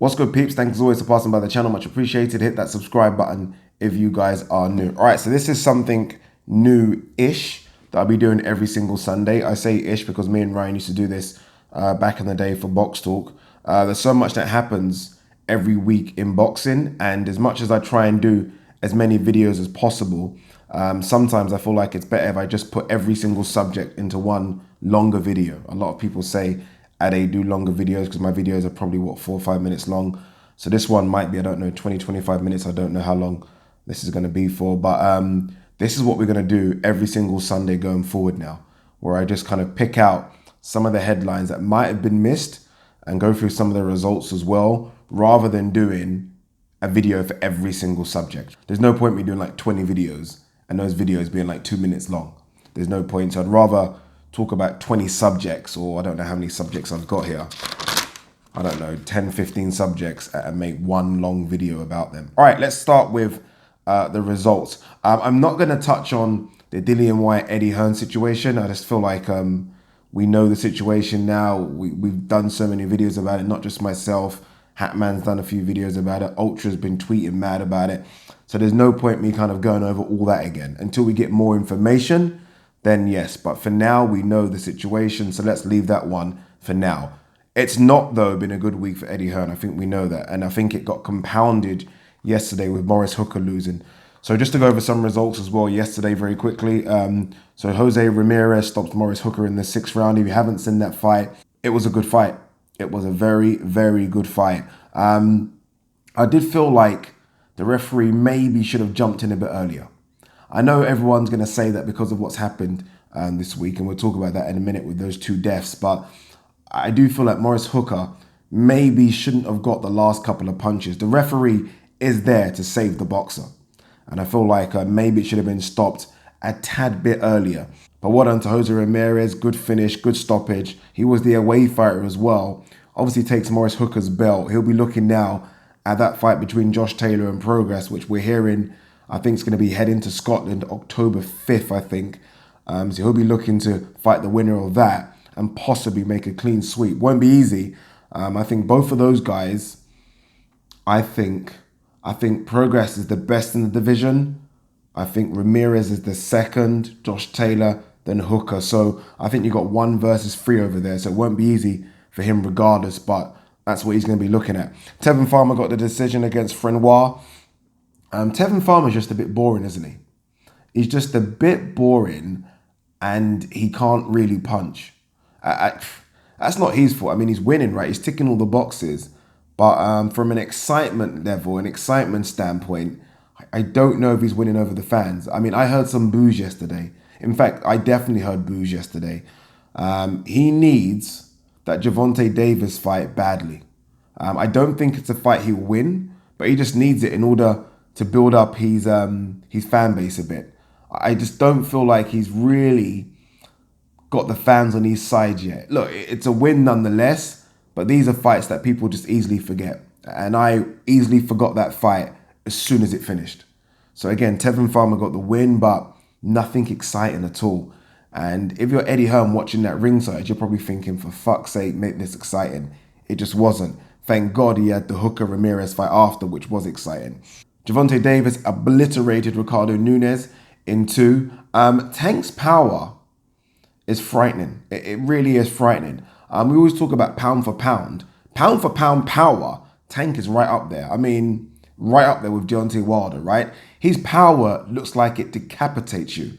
What's good, peeps? Thanks as always for passing by the channel. Much appreciated. Hit that subscribe button if you guys are new. All right, so this is something new-ish that I'll be doing every single Sunday. I say ish because me and Ryan used to do this back in the day for Box Talk. There's so much that happens every week in boxing, and as much as I try and do as many videos as possible, sometimes I feel like it's better if I just put every single subject into one longer video. A lot of people say I do longer videos because my videos are probably, 4 or 5 minutes long. So this one might be, 20, 25 minutes. I don't know how long this is going to be for. But this is what we're going to do every single Sunday going forward now, where I just kind of pick out some of the headlines that might have been missed and go through some of the results as well, rather than doing a video for every single subject. There's no point me doing like 20 videos and those videos being like 2 minutes long. There's no point. So I'd rather talk about 20 subjects, or I don't know how many subjects I've got here. 10, 15 subjects and make one long video about them. All right, let's start with the results. I'm not going to touch on the Dillian Whyte, Eddie Hearn situation. I just feel like we know the situation now. We've done so many videos about it, not just myself. Hatman's done a few videos about it. Ultra's been tweeting mad about it. So there's no point me kind of going over all that again. Until we get more information, then yes. But for now, we know the situation. So let's leave that one for now. It's not, though, been a good week for Eddie Hearn. I think we know that. And I think it got compounded yesterday with Maurice Hooker losing. So just to go over some results as well yesterday very quickly. So Jose Ramirez stops Maurice Hooker in the 6th round. If you haven't seen that fight, it was a good fight. It was a very, very good fight. I did feel like the referee maybe should have jumped in a bit earlier. I know everyone's going to say that because of what's happened this week, and we'll talk about that in a minute with those 2 deaths, but I do feel like Maurice Hooker maybe shouldn't have got the last couple of punches. The referee is there to save the boxer, and I feel like maybe it should have been stopped a tad bit earlier. But well done to Jose Ramirez, good finish, good stoppage. He was the away fighter as well. Obviously takes Maurice Hooker's belt. He'll be looking now at that fight between Josh Taylor and Progress, which we're hearing, I think it's going to be heading to Scotland October 5th, I think. So he'll be looking to fight the winner of that and possibly make a clean sweep. Won't be easy. I think both of those guys, I think Progress is the best in the division. I think Ramirez is the second, Josh Taylor, then Hooker. So I think you've got 1 versus 3 over there. So it won't be easy for him regardless, but that's what he's going to be looking at. Tevin Farmer got the decision against Frenoir. Tevin Farmer's just a bit boring, isn't he? He's just a bit boring and he can't really punch. That's not his fault. I mean, he's winning, right? He's ticking all the boxes. But from an excitement level, an excitement standpoint, I don't know if he's winning over the fans. I mean, I heard some boos yesterday. In fact, I definitely heard boos yesterday. He needs that Gervonta Davis fight badly. I don't think it's a fight he'll win, but he just needs it in order to build up his fan base a bit. I just don't feel like he's really got the fans on his side yet. Look, it's a win nonetheless, but these are fights that people just easily forget. And I easily forgot that fight as soon as it finished. So again, Tevin Farmer got the win, but nothing exciting at all. And if you're Eddie Hearn watching that ringside, you're probably thinking, for fuck's sake, make this exciting. It just wasn't. Thank God he had the Hooker Ramirez fight after, which was exciting. Gervonta Davis obliterated Ricardo Nunez in 2. Tank's power is frightening. It really is frightening. We always talk about pound for pound. Pound for pound power, Tank is right up there. I mean, right up there with Deontay Wilder, right? His power looks like it decapitates you.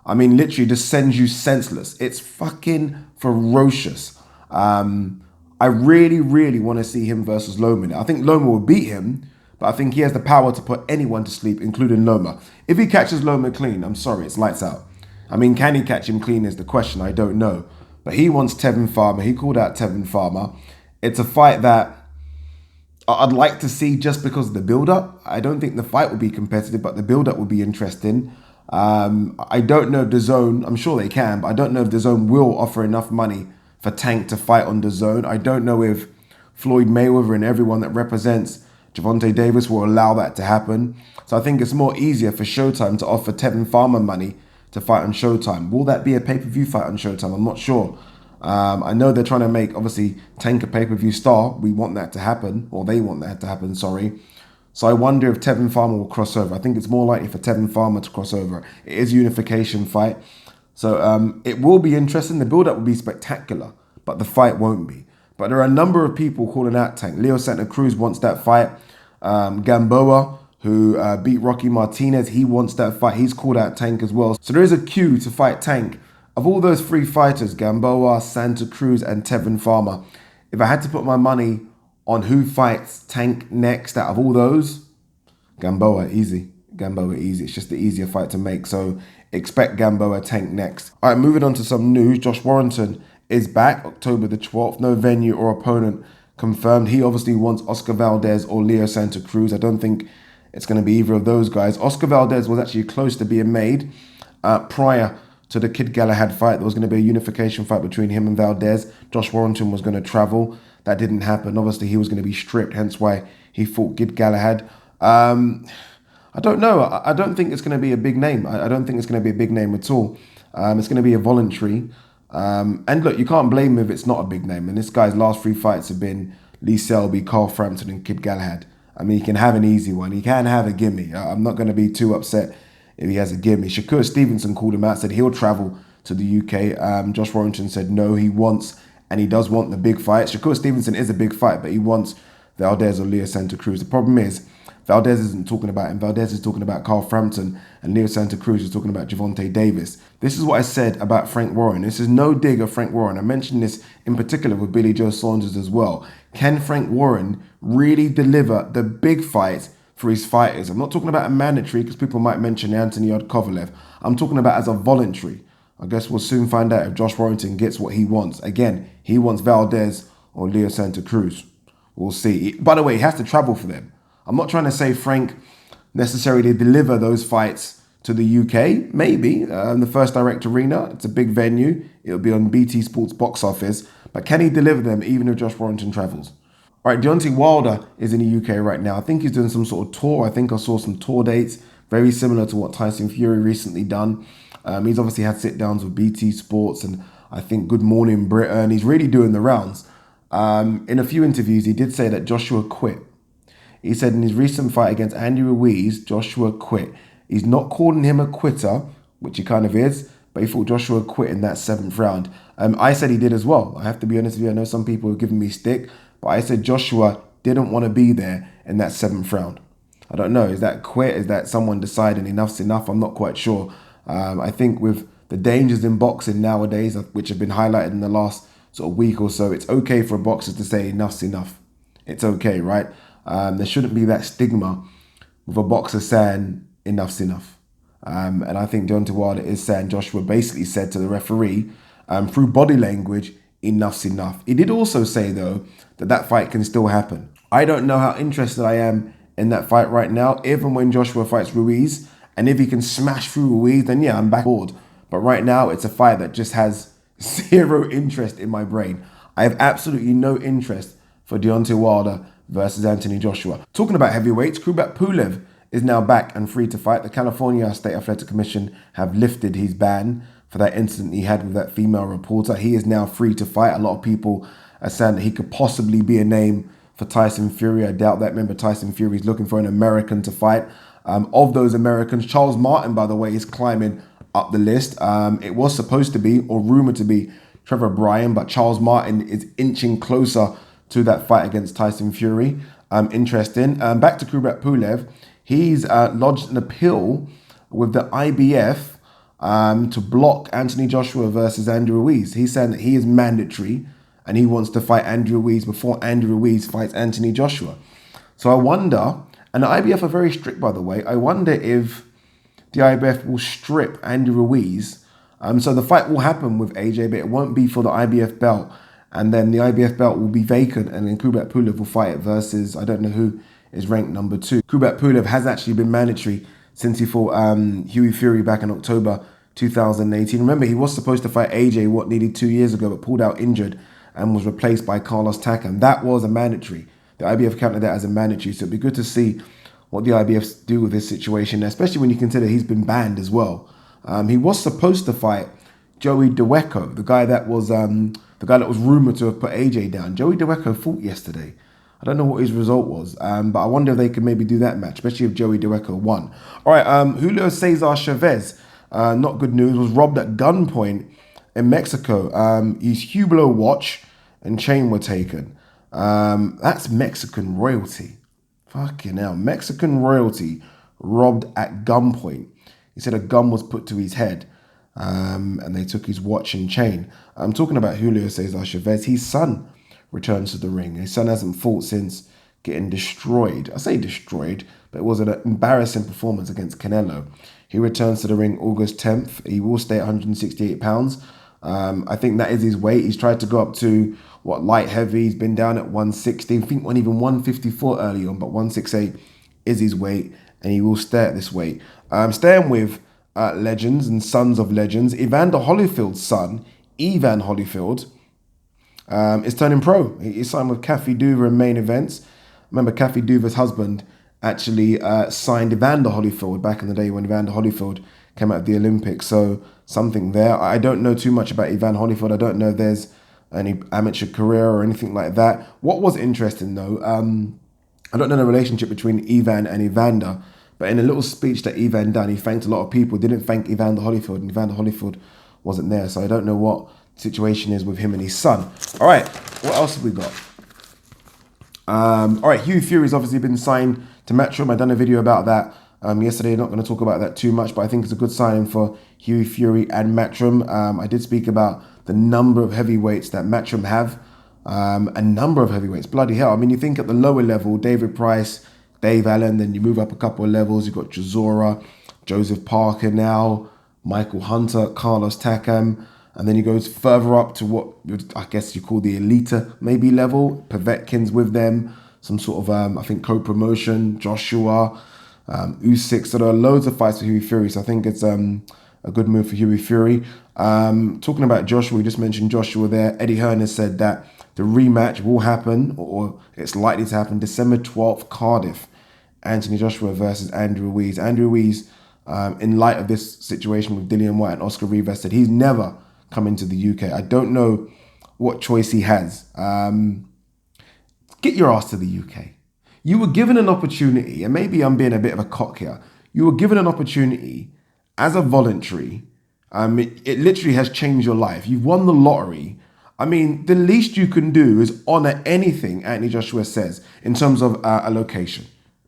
I mean, literally just sends you senseless. It's fucking ferocious. I really, really want to see him versus Loma. I think Loma will beat him, but I think he has the power to put anyone to sleep, including Loma. If he catches Loma clean, I'm sorry, it's lights out. I mean, can he catch him clean is the question. I don't know. But he wants Tevin Farmer. He called out Tevin Farmer. It's a fight that I'd like to see just because of the build-up. I don't think the fight will be competitive, but the build-up will be interesting. I don't know if DAZN, I'm sure they can, but I don't know if DAZN will offer enough money for Tank to fight on DAZN. I don't know if Floyd Mayweather and everyone that represents Gervonta Davis will allow that to happen. So I think it's more easier for Showtime to offer Tevin Farmer money to fight on Showtime. Will that be a pay-per-view fight on Showtime? I'm not sure. I know they're trying to make, obviously, Tank a pay-per-view star. We want that to happen, or they want that to happen, sorry. So I wonder if Tevin Farmer will cross over. I think it's more likely for Tevin Farmer to cross over. It is a unification fight. So it will be interesting. The build-up will be spectacular, but the fight won't be. But there are a number of people calling out Tank. Leo Santa Cruz wants that fight. Gamboa, who beat Rocky Martinez, he wants that fight. He's called out Tank as well. So there is a queue to fight Tank. Of all those three fighters, Gamboa, Santa Cruz, and Tevin Farmer, if I had to put my money on who fights Tank next out of all those, Gamboa, easy. Gamboa, easy. It's just the easier fight to make. So expect Gamboa Tank next. All right, moving on to some news. Josh Warrington is back October the 12th. No venue or opponent confirmed. He obviously wants Oscar Valdez or Leo Santa Cruz. I don't think it's going to be either of those guys. Oscar Valdez was actually close to being made prior to the Kid Galahad fight. There was going to be a unification fight between him and Valdez. Josh Warrington was going to travel. That didn't happen. Obviously, he was going to be stripped, hence why he fought Kid Galahad. I don't know. I don't think it's going to be a big name. I don't think it's going to be a big name at all. It's going to be a voluntary. And look, you can't blame him if it's not a big name. And this guy's last three fights have been Lee Selby, Carl Frampton, and Kid Galahad. I mean, he can have an easy one. He can have a gimme. I'm not going to be too upset if he has a gimme. Shakur Stevenson called him out, said he'll travel to the UK. Josh Warrington said no, he wants, and he does want the big fight. Shakur Stevenson is a big fight, but he wants Valdez or Leo Santa Cruz. The problem is, Valdez isn't talking about him. Valdez is talking about Carl Frampton, and Leo Santa Cruz is talking about Gervonta Davis. This is what I said about Frank Warren. This is no dig at Frank Warren. I mentioned this in particular with Billy Joe Saunders as well. Can Frank Warren really deliver the big fights for his fighters? I'm not talking about a mandatory, because people might mention Anthony Kovalev. I'm talking about as a voluntary. I guess we'll soon find out if Josh Warrington gets what he wants. Again, he wants Valdez or Leo Santa Cruz. We'll see. By the way, he has to travel for them. I'm not trying to say Frank necessarily deliver those fights to the UK. Maybe. The First Direct Arena, it's a big venue. It'll be on BT Sports box office. But can he deliver them even if Josh Warrington travels? All right, Deontay Wilder is in the UK right now. I think he's doing some sort of tour. I think I saw some tour dates, very similar to what Tyson Fury recently done. He's obviously had sit-downs with BT Sports and I think Good Morning Britain. He's really doing the rounds. In a few interviews, he did say that Joshua quit. He said in his recent fight against Andy Ruiz, Joshua quit. He's not calling him a quitter, which he kind of is, but he thought Joshua quit in that 7th round. I said he did as well. I have to be honest with you. I know some people have given me stick, but I said Joshua didn't want to be there in that 7th round. I don't know. Is that quit? Is that someone deciding enough's enough? I'm not quite sure. I think with the dangers in boxing nowadays, which have been highlighted in the last sort of week or so, it's okay for a boxer to say enough's enough. It's okay, right? There shouldn't be that stigma with a boxer saying enough's enough. And I think Deontay Wilder is saying Joshua basically said to the referee through body language, enough's enough. He did also say, though, that fight can still happen. I don't know how interested I am in that fight right now, even when Joshua fights Ruiz. And if he can smash through Ruiz, then yeah, I'm back board. But right now, it's a fight that just has zero interest in my brain. I have absolutely no interest for Deontay Wilder versus Anthony Joshua. Talking about heavyweights, Kubrat Pulev is now back and free to fight. The California State Athletic Commission have lifted his ban for that incident he had with that female reporter. He is now free to fight. A lot of people are saying that he could possibly be a name for Tyson Fury. I doubt that. Remember, Tyson Fury is looking for an American to fight. Of those Americans, Charles Martin, by the way, is climbing up the list. It was supposed to be, or rumored to be, Trevor Bryan, but Charles Martin is inching closer to that fight against Tyson Fury. Interesting. Back to Kubrat Pulev. He's lodged an appeal with the IBF to block Anthony Joshua versus Andy Ruiz. He's saying that he is mandatory and he wants to fight Andy Ruiz before Andy Ruiz fights Anthony Joshua. So I wonder, and the IBF are very strict, by the way, I wonder if the IBF will strip Andy Ruiz. So the fight will happen with AJ, but it won't be for the IBF belt. And then the IBF belt will be vacant, and then Kubrat Pulev will fight it versus, I don't know who is ranked number 2. Kubrat Pulev has actually been mandatory since he fought Hughie Fury back in October 2018. Remember, he was supposed to fight AJ, nearly 2 years ago, but pulled out injured and was replaced by Carlos Takam. That was a mandatory. The IBF counted that as a mandatory, so it'd be good to see what the IBF do with this situation, especially when you consider he's been banned as well. He was supposed to fight Joey Deweko, the guy that was rumored to have put AJ down. Joey Deweko fought yesterday. I don't know what his result was, but I wonder if they could maybe do that match, especially if Joey Deweko won. All right, Julio Cesar Chavez, not good news, was robbed at gunpoint in Mexico. His Hublot watch and chain were taken. That's Mexican royalty. Fucking hell. Mexican royalty robbed at gunpoint. He said a gun was put to his head, and they took his watch and chain. I'm talking about Julio Cesar Chavez. His son returns to the ring. His son hasn't fought since getting destroyed. I say destroyed, but it was an embarrassing performance against Canelo. He returns to the ring August 10th. He will stay at 168 pounds. I think that is his weight. He's tried to go up to light heavy. He's been down at 160. I think even 154 early on, but 168 is his weight, and he will stay at this weight. Staying with legends and sons of legends, Evander Holyfield's son, Evan Holyfield, is turning pro. He signed with Kathy Duva in main events. Remember, Kathy Duva's husband actually signed Evander Holyfield back in the day when Evander Holyfield came out of the Olympics. So something there. I don't know too much about Evan Holyfield. I don't know if there's any amateur career or anything like that. What was interesting though, I don't know the relationship between Evan and Evander, but in a little speech that Evan done, he thanked a lot of people, didn't thank Evander Holyfield, and Evander Holyfield wasn't there. So I don't know what the situation is with him and his son. All right, what else have we got? All right, Hughie Fury's obviously been signed to Matchroom. I done a video about that yesterday. Not going to talk about that too much, but I think it's a good signing for Hughie Fury and Matchroom. I did speak about the number of heavyweights that Matchroom have. A number of heavyweights. Bloody hell. I mean, you think at the lower level, David Price, Dave Allen, then you move up a couple of levels. You've got Chisora, Joseph Parker now, Michael Hunter, Carlos Takam. And then you go further up to what I guess you call the Elita maybe level. Povetkin's with them. Some sort of, I think, co-promotion. Joshua, Usyk. So there are loads of fights for Hughie Fury. So I think it's a good move for Hughie Fury. Talking about Joshua, we just mentioned Joshua there. Eddie Hearn has said that the rematch will happen, or it's likely to happen, December 12th, Cardiff. Anthony Joshua versus Andrew Ruiz. Andrew Ruiz, in light of this situation with Dillian White and Oscar Rivas, said he's never coming to the UK. I don't know what choice he has. Get your ass to the UK. You were given an opportunity, and maybe I'm being a bit of a cock here. You were given an opportunity as a voluntary. It literally has changed your life. You've won the lottery. I mean, the least you can do is honour anything Anthony Joshua says in terms of a location.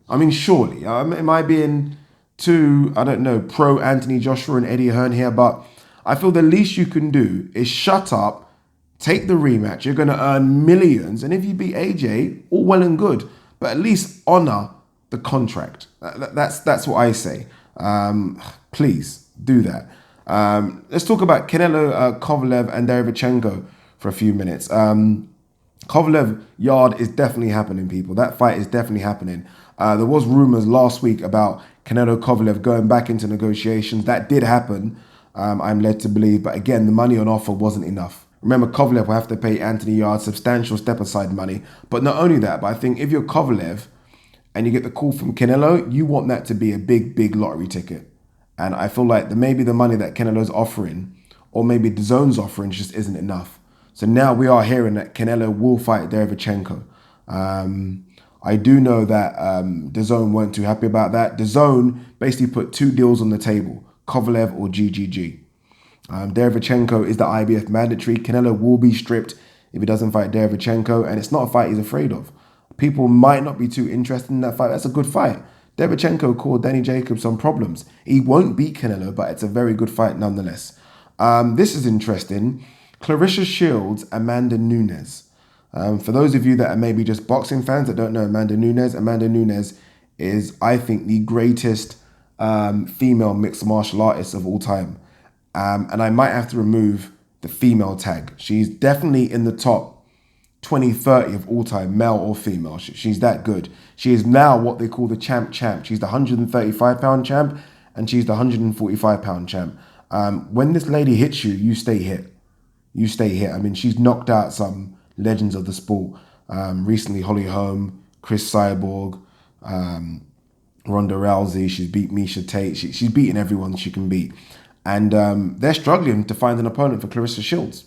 I mean, surely. Am I being too, I don't know, pro Anthony Joshua and Eddie Hearn here? But I feel the least you can do is shut up, take the rematch. You're going to earn millions. And if you beat AJ, all well and good. But at least honour the contract. That's what I say. Please do that. Let's talk about Canelo, Kovalev and Derevchenko for a few minutes. Kovalev Yard is definitely happening, people. That fight is definitely happening. There was rumours last week about Canelo Kovalev going back into negotiations. That did happen, I'm led to believe. But again, the money on offer wasn't enough. Remember, Kovalev will have to pay Anthony Yard substantial step-aside money. But not only that, but I think if you're Kovalev and you get the call from Canelo, you want that to be a big, big lottery ticket. And I feel like maybe the money that Canelo's offering, or maybe the DAZN's offering, just isn't enough. So now we are hearing that Canelo will fight Derevchenko. I do know that DAZN weren't too happy about that. DAZN basically put two deals on the table, Kovalev or GGG. Derevchenko is the IBF mandatory. Canelo will be stripped if he doesn't fight Derevchenko, and it's not a fight he's afraid of. People might not be too interested in that fight. That's a good fight. Derevchenko caused Danny Jacobs some problems. He won't beat Canelo, but it's a very good fight nonetheless. This is interesting. Clarissa Shields, Amanda Nunez. For those of you that are maybe just boxing fans that don't know Amanda Nunez is, I think, the greatest female mixed martial artist of all time. And I might have to remove the female tag. She's definitely in the top 20, 30 of all time, male or female. She's that good. She is now what they call the champ. She's the 135-pound champ, and she's the 145-pound champ. When this lady hits you, you stay hit. You stay hit. I mean, she's knocked out some legends of the sport. Recently, Holly Holm, Chris Cyborg, Ronda Rousey. She's beat Miesha Tate. She's beaten everyone she can beat. And they're struggling to find an opponent for Clarissa Shields.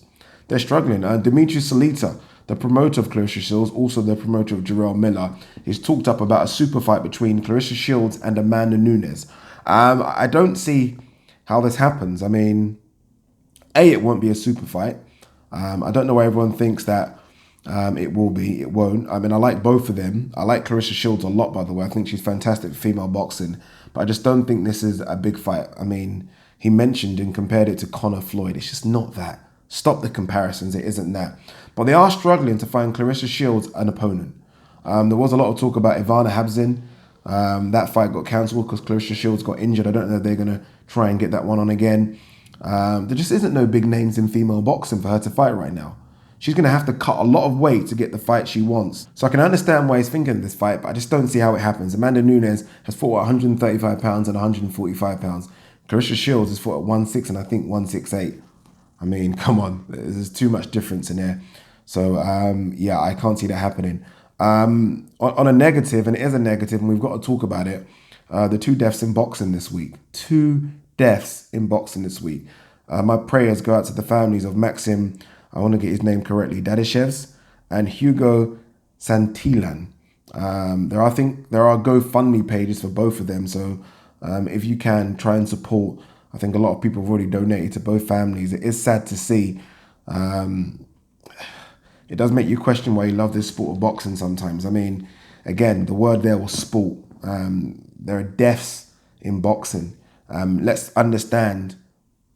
They're struggling. Dimitri Salita, the promoter of Clarissa Shields, also the promoter of Jarrell Miller, is talked up about a super fight between Clarissa Shields and Amanda Nunez. I don't see how this happens. I mean, it won't be a super fight. I don't know why everyone thinks that it will be. It won't. I mean, I like both of them. I like Clarissa Shields a lot, by the way. I think she's fantastic for female boxing. But I just don't think this is a big fight. I mean, he mentioned and compared it to Conor Floyd. It's just not that. Stop the comparisons. It isn't that. But they are struggling to find Clarissa Shields an opponent. There was a lot of talk about Ivana Habzin. That fight got cancelled because Clarissa Shields got injured. I don't know if they're going to try and get that one on again. There just isn't no big names in female boxing for her to fight right now. She's going to have to cut a lot of weight to get the fight she wants. So I can understand why he's thinking of this fight, but I just don't see how it happens. Amanda Nunez has fought at 135 pounds and 145 pounds. Clarissa Shields has fought at 160 and I think 168. I mean, come on. There's too much difference in there. So, yeah, I can't see that happening. On a negative, and it is a negative, and we've got to talk about it, the 2 deaths in boxing this week. 2 deaths in boxing this week. My prayers go out to the families of Maxim, I want to get his name correctly, Dadishevs, and Hugo Santillan. I think there are GoFundMe pages for both of them, so if you can, try and support. I think a lot of people have already donated to both families. It is sad to see. It does make you question why you love this sport of boxing sometimes. I mean, again, the word there was sport. There are deaths in boxing. Let's understand,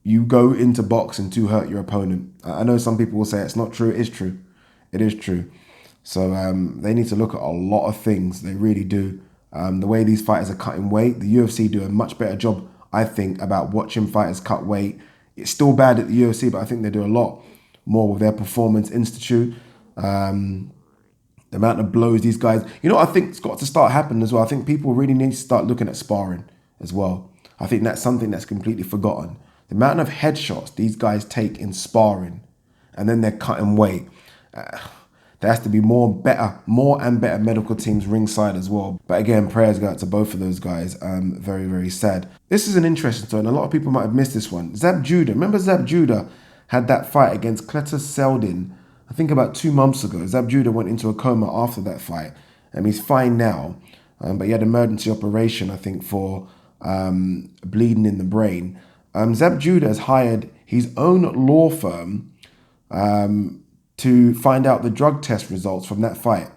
you go into boxing to hurt your opponent. I know some people will say it's not true. It is true. It is true. So they need to look at a lot of things. They really do. The way these fighters are cutting weight, the UFC do a much better job, I think, about watching fighters cut weight. It's still bad at the UFC, but I think they do a lot more with their Performance Institute. The amount of blows these guys... You know what I think has got to start happening as well? I think people really need to start looking at sparring as well. I think that's something that's completely forgotten. The amount of headshots these guys take in sparring, and then they're cutting weight. There has to be more and better medical teams ringside as well. But again, prayers go out to both of those guys. Very, very sad. This is an interesting story, and a lot of people might have missed this one. Zab Judah. Remember Zab Judah had that fight against Cletus Seldin, I think about 2 months ago. Zab Judah went into a coma after that fight. He's fine now. But he had an emergency operation, I think, for bleeding in the brain. Zab Judah has hired his own law firm to find out the drug test results from that fight.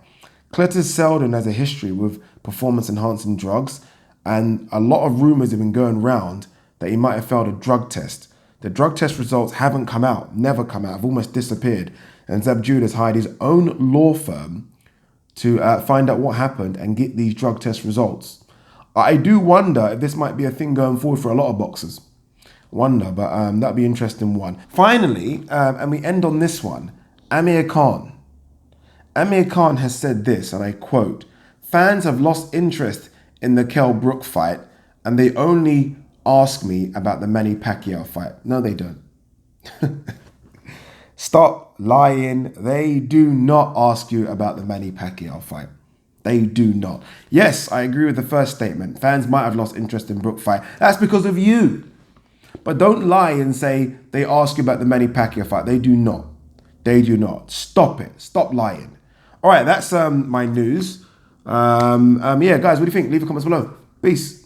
Cletus Seldin has a history with performance-enhancing drugs, and a lot of rumours have been going around that he might have failed a drug test. The drug test results haven't come out, never come out, have almost disappeared. And Zab Judah has hired his own law firm to find out what happened and get these drug test results. I do wonder if this might be a thing going forward for a lot of boxers. But that'd be an interesting one. Finally, and we end on this one, Amir Khan. Amir Khan has said this, and I quote, "Fans have lost interest in the Kell Brook fight, and they only ask me about the Manny Pacquiao fight." No, they don't. Stop lying. They do not ask you about the Manny Pacquiao fight. They do not. Yes, I agree with the first statement. Fans might have lost interest in Brook fight. That's because of you. But don't lie and say they ask you about the Manny Pacquiao fight. They do not. They do not. Stop it. Stop lying. All right, that's my news. Yeah, guys, what do you think? Leave a comment below. Peace.